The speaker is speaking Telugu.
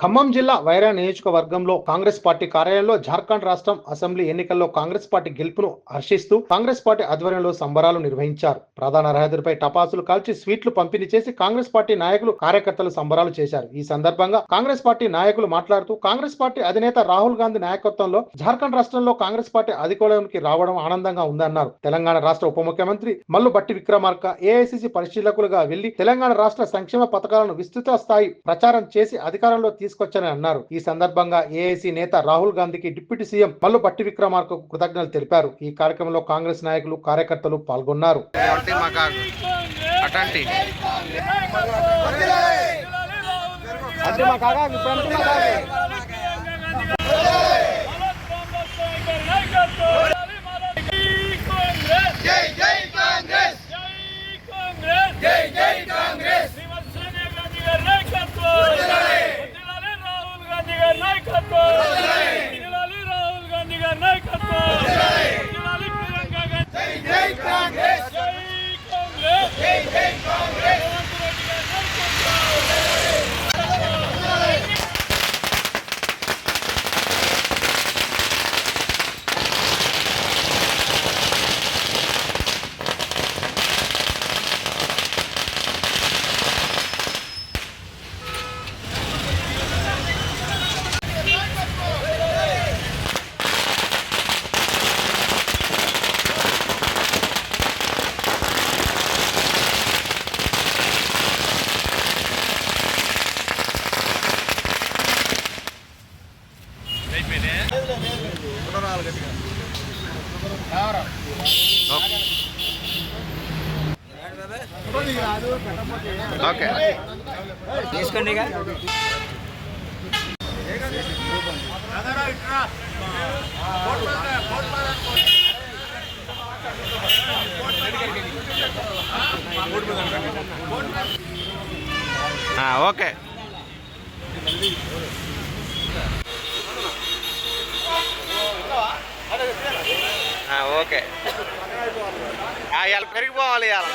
ఖమ్మం జిల్లా వైరా నియోజకవర్గంలో కాంగ్రెస్ పార్టీ కార్యాలయంలో జార్ఖండ్ రాష్ట్రం అసెంబ్లీ ఎన్నికల్లో కాంగ్రెస్ పార్టీ గెలుపును హర్షిస్తూ కాంగ్రెస్ పార్టీ ఆధ్వర్యంలో సంబరాలు నిర్వహించారు. ప్రధాన రహదారిపై టపాసులు కాల్చి స్వీట్లు పంపిణీ చేసి కాంగ్రెస్ పార్టీ నాయకులు కార్యకర్తలు సంబరాలు చేశారు. ఈ సందర్భంగా కాంగ్రెస్ పార్టీ నాయకులు మాట్లాడుతూ కాంగ్రెస్ పార్టీ అధినేత రాహుల్ గాంధీ నాయకత్వంలో జార్ఖండ్ రాష్ట్రంలో కాంగ్రెస్ పార్టీ అధికారంలోకి రావడం ఆనందంగా ఉందన్నారు. తెలంగాణ రాష్ట్ర ఉప ముఖ్యమంత్రి మల్లు భట్టి విక్రమార్క ఏఐసిసి పరిశీలకులుగా వెళ్లి తెలంగాణ రాష్ట్ర సంక్షేమ పథకాలను విస్తృత స్థాయి ప్రచారం చేసి అధికారంలో తీసుకొచ్చారని అన్నారు. ఈ సందర్భంగా ఏఐసి నేత రాహుల్ గాంధీకి డిప్యూటీ సీఎం మల్లు భట్టి విక్రమార్కకు కృతజ్ఞతలు తెలిపారు. ఈ కార్యక్రమంలో కాంగ్రెస్ నాయకులు కార్యకర్తలు పాల్గొన్నారు. ఓకే తీసుకోండి. ఓకే ఓకే ఇవాళ పెరిగిపోవాలి. ఇవాళ